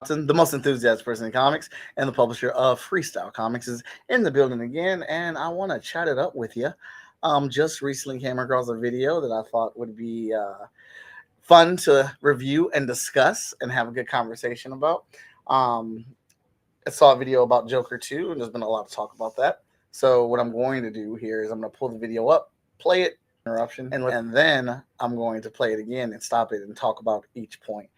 The most enthusiastic person in comics and the publisher of Freestyle Comics, is in the building again, and I want to chat it up with you. Just recently came across a video that I thought would be fun to review and discuss and have a good conversation about. Um, I saw a video about Joker 2, and there's been a lot of talk about that. So, what I'm going to do here is I'm going to pull the video up, play it, interruption, and then I'm going to play it again and stop it and talk about each point,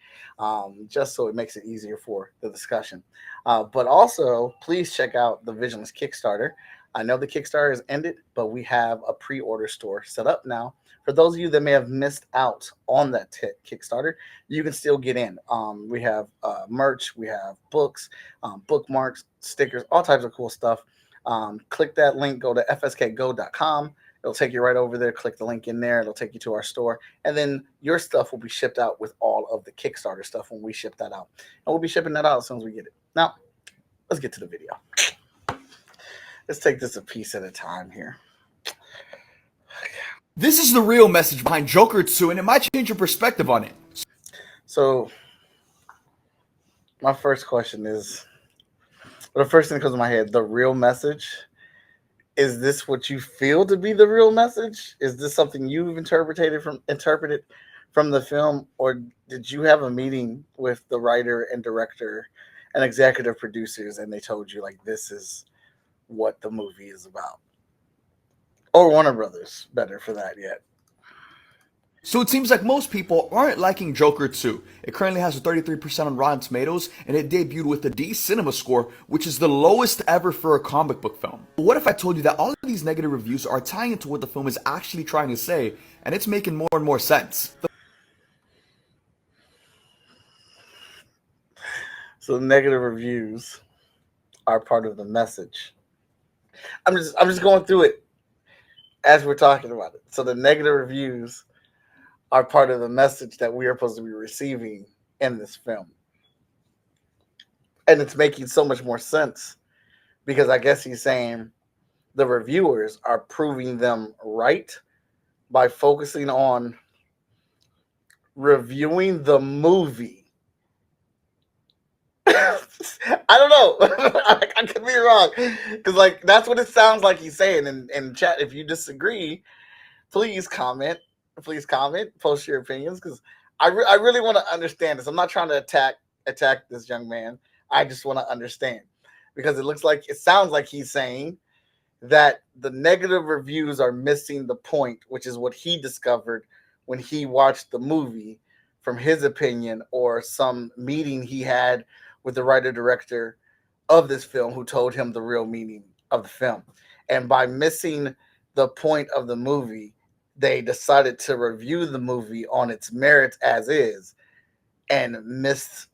just so it makes it easier for the discussion. But also, please check out the Vigilance Kickstarter. I know the Kickstarter has ended, but we have a pre order store set up now. For those of you that may have missed out on that Kickstarter, you can still get in. We have merch, we have books, bookmarks, stickers, all types of cool stuff. Click that link, go to fskgo.com. It'll take you right over there. Click the link in there. It'll take you to our store. And then your stuff will be shipped out with all of the Kickstarter stuff when we ship that out. And we'll be shipping that out as soon as we get it. Now, let's get to the video. Let's take this a piece at a time here. This is the real message behind Joker 2, and it might change your perspective on it. So, my first question is, the first thing that comes to my head, the real message. Is this what you feel to be the real message? Is this something you've interpreted from the film, or did you have a meeting with the writer and director and executive producers, and they told you like this is what the movie is about? Or Warner Brothers, better for that yet. So it seems like most people aren't liking Joker 2. It currently has a 33% on Rotten Tomatoes, and it debuted with a D Cinema score, which is the lowest ever for a comic book film. But what if I told you that all of these negative reviews are tying into what the film is actually trying to say, and it's making more and more sense? So the negative reviews are part of the message. I'm just going through it as we're talking about it. So the negative reviews are part of the message that we are supposed to be receiving in this film. And it's making so much more sense because I guess he's saying the reviewers are proving them right by focusing on reviewing the movie. I don't know. I could be wrong. Because like that's what it sounds like he's saying in chat. If you disagree, please comment. Post your opinions, because I really want to understand this. I'm not trying to attack this young man. I just want to understand, because it sounds like he's saying that the negative reviews are missing the point, which is what he discovered when he watched the movie from his opinion, or some meeting he had with the writer director of this film who told him the real meaning of the film. And by missing the point of the movie, they decided to review the movie on its merits as is and missed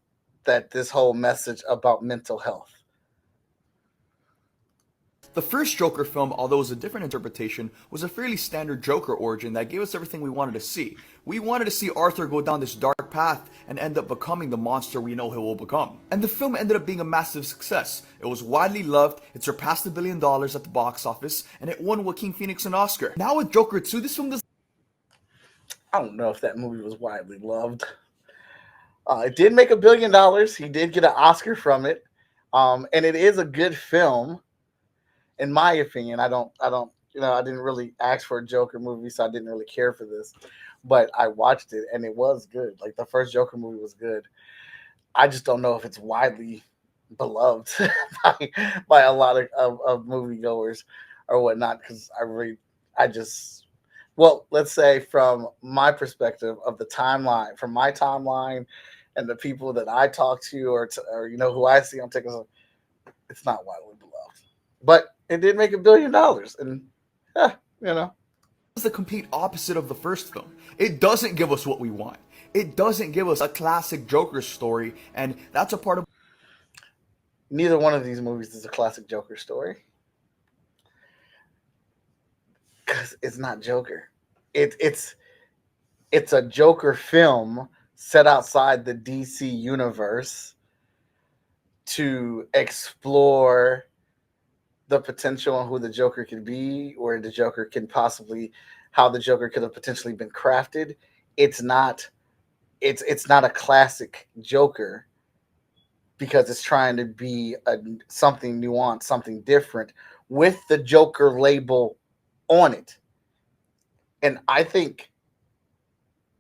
that this whole message about mental health. The first Joker film, although it was a different interpretation, was a fairly standard Joker origin that gave us everything we wanted to see. We wanted to see Arthur go down this dark path and end up becoming the monster we know he will become. And the film ended up being a massive success. It was widely loved, it surpassed $1 billion at the box office, and it won Joaquin Phoenix an Oscar. Now with Joker 2, this film does... I don't know if that movie was widely loved. It did make $1 billion. He did get an Oscar from it. And it is a good film. In my opinion, I didn't really ask for a Joker movie, so I didn't really care for this. But I watched it, and it was good. Like, the first Joker movie was good. I just don't know if it's widely beloved by a lot of moviegoers or whatnot, because let's say from my perspective of the timeline, from my timeline and the people that I talk to or who I see on TikTok, it's not widely beloved. But it did make $1 billion, and is the complete opposite of the first film. It doesn't give us what we want. It doesn't give us a classic Joker story, and that's a part of... Neither one of these movies is a classic Joker story, because it's not Joker. It's a Joker film set outside the DC universe to explore the potential on who the Joker could be, or the Joker can possibly, how the Joker could have potentially been crafted. It's not a classic Joker because it's trying to be something nuanced, something different with the Joker label on it. And I think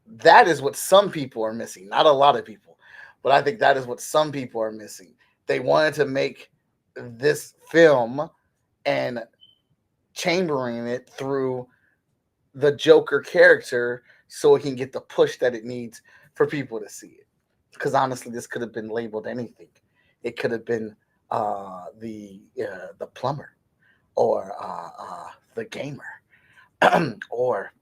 that is what some people are missing. Not a lot of people, but I think that is what some people are missing. They wanted to make this film and chambering it through the Joker character so it can get the push that it needs for people to see it. Because honestly, this could have been labeled anything. It could have been the plumber, or the gamer, or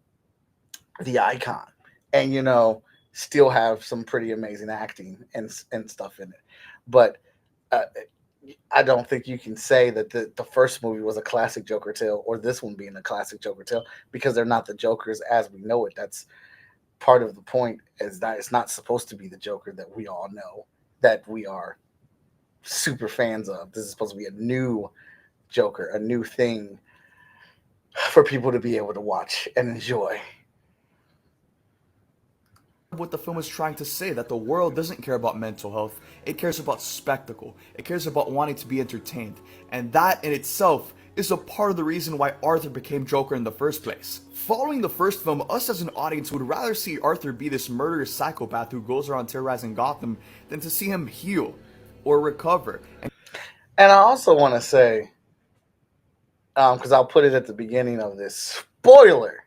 the icon, and still have some pretty amazing acting and stuff in it. But uh, I don't think you can say that the first movie was a classic Joker tale, or this one being a classic Joker tale, because they're not the Jokers as we know it. That's part of the point, is that it's not supposed to be the Joker that we all know, that we are super fans of. This is supposed to be a new Joker, a new thing for people to be able to watch and enjoy. What the film is trying to say, that the world doesn't care about mental health, it cares about spectacle, it cares about wanting to be entertained, and that in itself is a part of the reason why Arthur became Joker in the first place. Following the first film, us as an audience would rather see Arthur be this murderous psychopath who goes around terrorizing Gotham than to see him heal or recover. And I also want to say, because I'll put it at the beginning of this, spoiler,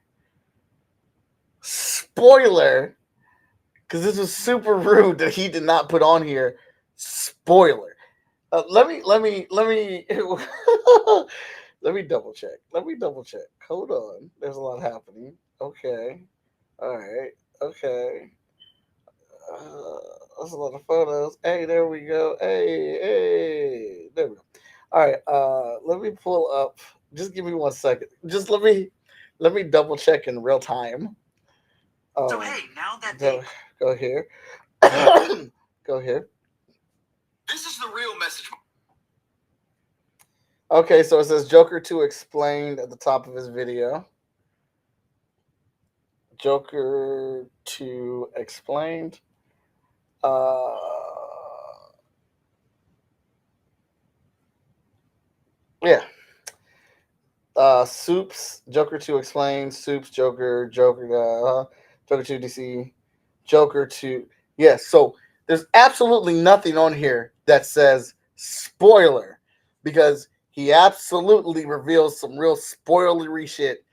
because this was super rude that he did not put on here. Spoiler. Let me let me double check. Let me double check. Hold on. There's a lot happening. Okay. All right. Okay. That's a lot of photos. Hey, there we go. Hey. There we go. All right. Let me pull up. Just give me 1 second. Just let me double check in real time. So hey, now that go here. Go here. This is the real message. Okay, so it says Joker 2 explained at the top of his video. Joker 2 explained. Yeah. SUPES, Joker 2 explained, SUPES, Joker, Joker 2 DC, Joker 2. Yes, so there's absolutely nothing on here that says spoiler, because he absolutely reveals some real spoilery shit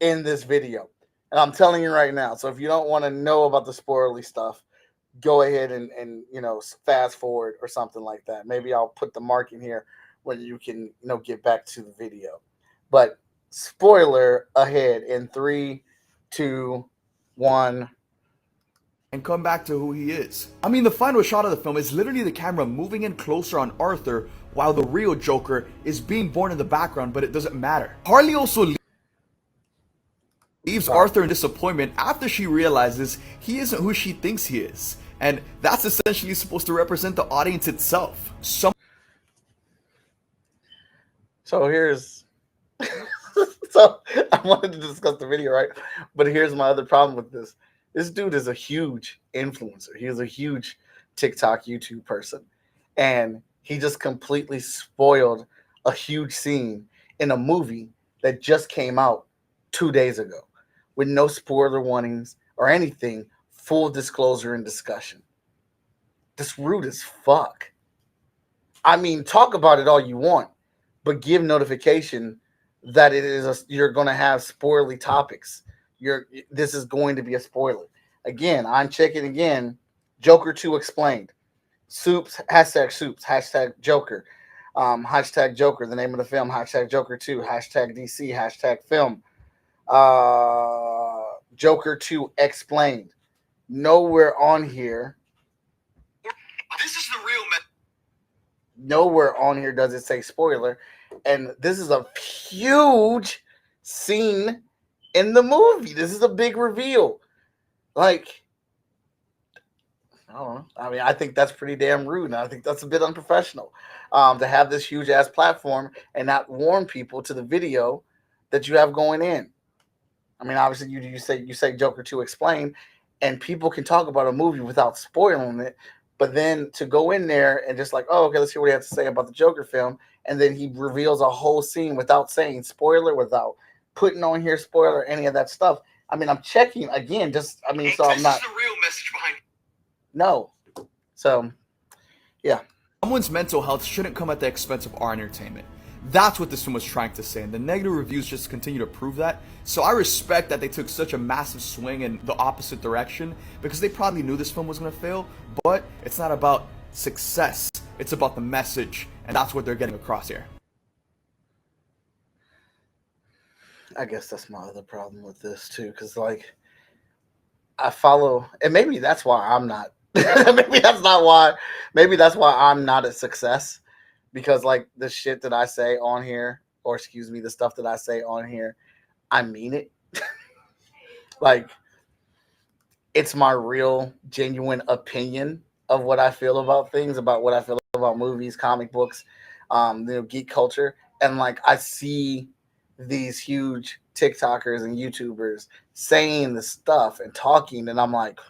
in this video. And I'm telling you right now, so if you don't want to know about the spoilery stuff, go ahead and fast forward or something like that. Maybe I'll put the mark in here where you can get back to the video. But spoiler ahead in 3, 2, 1. And come back to who he is. I mean, the final shot of the film is literally the camera moving in closer on Arthur while the real Joker is being born in the background, but it doesn't matter. Harley also leaves Arthur in disappointment after she realizes he isn't who she thinks he is. And that's essentially supposed to represent the audience itself. So here's so I wanted to discuss the video, right? But here's my other problem with this. This dude is a huge influencer. He is a huge TikTok, YouTube person. And he just completely spoiled a huge scene in a movie that just came out 2 days ago with no spoiler warnings or anything, full disclosure and discussion. This rude as fuck. I mean, talk about it all you want, but give notification that you're going to have spoilery topics. This is going to be a spoiler. Again, I'm checking again. Joker 2 explained. SUPES, hashtag Joker. Hashtag Joker, the name of the film. Hashtag Joker 2. Hashtag DC. Hashtag film. Joker 2 explained. Nowhere on here. This is the real message. Nowhere on here does it say spoiler. And this is a huge scene in the movie. This is a big reveal. Like, I don't know. I mean, I think that's pretty damn rude. And I think that's a bit unprofessional to have this huge ass platform and not warn people to the video that you have going in. I mean, obviously, you say Joker 2 explain, and people can talk about a movie without spoiling it. But then to go in there and just like, oh, okay, let's hear what he has to say about the Joker film, and then he reveals a whole scene without saying spoiler, without putting on here spoiler, any of that stuff. I mean, I'm checking again, just I mean, so I'm not. This is the real message behind. No, so yeah, Someone's mental health shouldn't come at the expense of our entertainment. That's what this film was trying to say, and the negative reviews just continue to prove that. So I respect that they took such a massive swing in the opposite direction, because they probably knew this film was going to fail, but it's not about success, it's about the message, and that's what they're getting across here. I guess that's my other problem with this too, because like I follow, and maybe that's why I'm not. maybe that's not why. Maybe that's why I'm not a success, because like the shit that I say on here, or excuse me, the stuff that I say on here, I mean it. Like it's my real, genuine opinion of what I feel about things, about what I feel about movies, comic books, geek culture, and like I see these huge TikTokers and YouTubers saying this stuff and talking, and I'm like,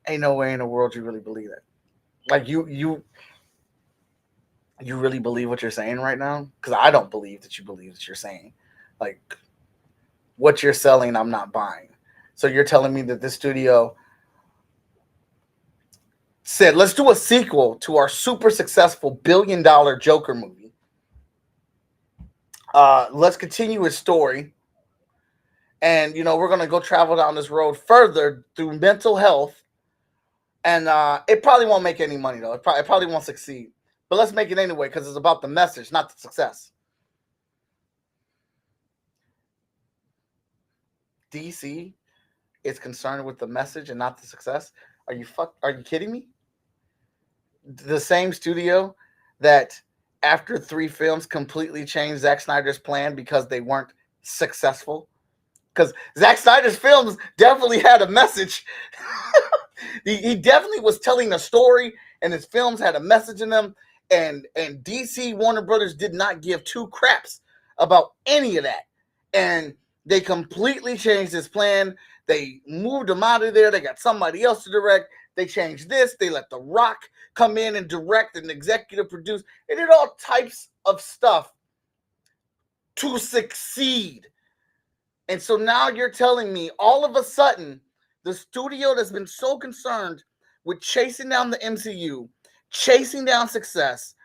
ain't no way in the world you really believe it. Like you really believe what you're saying right now? Because I don't believe that you believe that you're saying. Like what you're selling, I'm not buying. So you're telling me that this studio said, let's do a sequel to our super successful $1 billion Joker movie. Let's continue his story. And, we're going to go travel down this road further through mental health. And it probably won't make any money, though. It probably won't succeed. But let's make it anyway, because it's about the message, not the success. DC is concerned with the message and not the success. Are you kidding me? The same studio that after 3 films completely changed Zack Snyder's plan because they weren't successful. Because Zack Snyder's films definitely had a message. He definitely was telling a story, and his films had a message in them. And DC Warner Brothers did not give 2 craps about any of that. And they completely changed his plan. They moved him out of there. They got somebody else to direct. They changed this. They let The Rock come in and direct and executive produce. They did all types of stuff to succeed. And so now you're telling me all of a sudden the studio that's been so concerned with chasing down the MCU, chasing down success,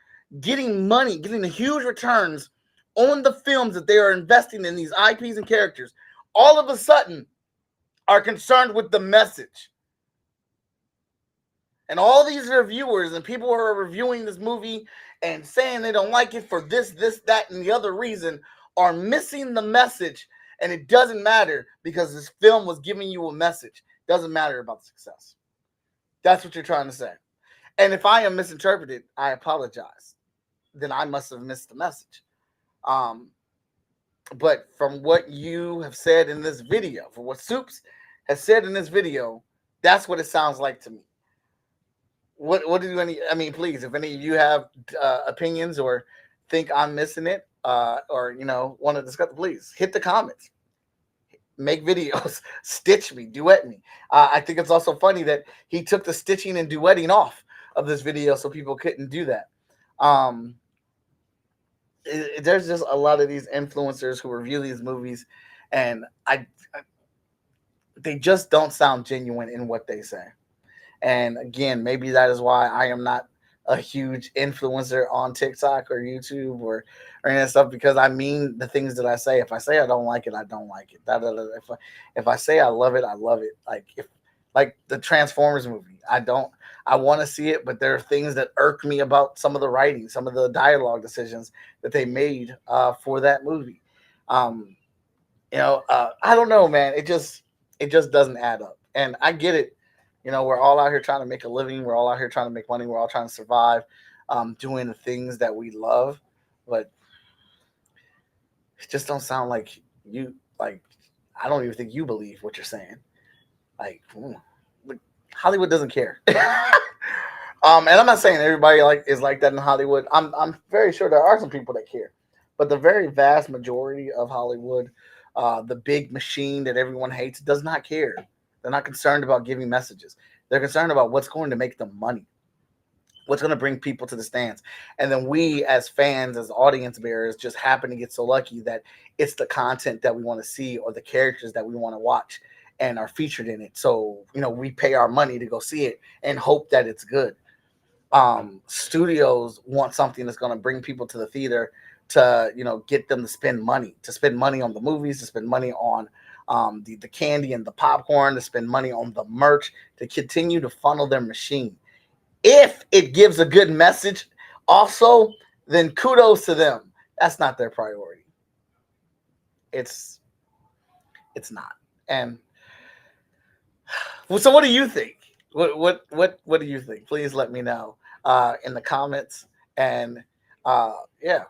getting money, getting the huge returns on the films that they are investing in, these IPs and characters, all of a sudden are concerned with the message. And all these reviewers and people who are reviewing this movie and saying they don't like it for this, that, and the other reason are missing the message. And it doesn't matter because this film was giving you a message. It doesn't matter about the success. That's what you're trying to say. And if I am misinterpreted, I apologize. Then I must have missed the message. But from what you have said in this video, for what SUPES has said in this video, that's what it sounds like to me. What do any? I mean, please, if any of you have opinions or think I'm missing it, or want to discuss, please hit the comments, make videos, stitch me, duet me. I think it's also funny that he took the stitching and duetting off of this video so people couldn't do that. There's just a lot of these influencers who review these movies, and they just don't sound genuine in what they say. And again, maybe that is why I am not a huge influencer on TikTok or YouTube or any of that stuff, because I mean the things that I say. If I say I don't like it, I don't like it. If I say I love it, I love it. Like the Transformers movie, I want to see it, but there are things that irk me about some of the writing, some of the dialogue decisions that they made for that movie. I don't know, man. It just doesn't add up. And I get it. We're all out here trying to make a living. We're all out here trying to make money. We're all trying to survive, doing the things that we love. But it just don't sound like you. Like, I don't even think you believe what you're saying. Like, Hollywood doesn't care. And I'm not saying everybody is like that in Hollywood. I'm very sure there are some people that care, but the very vast majority of Hollywood, the big machine that everyone hates, does not care. They're not concerned about giving messages. They're concerned about what's going to make them money. what's going to bring people to the stands. And then we as fans, as audience bearers, just happen to get so lucky that it's the content that we want to see or the characters that we want to watch and are featured in it. So, we pay our money to go see it and hope that it's good. Studios want something that's going to bring people to the theater to, get them to spend money on the movies, to spend money on the candy and the popcorn, to spend money on the merch, to continue to funnel their machine. If it gives a good message, also, then kudos to them. That's not their priority. It's not. And so, what do you think? What do you think? Please let me know in the comments. And yeah,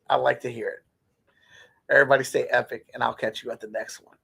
I'd like to hear it. Everybody stay epic, and I'll catch you at the next one.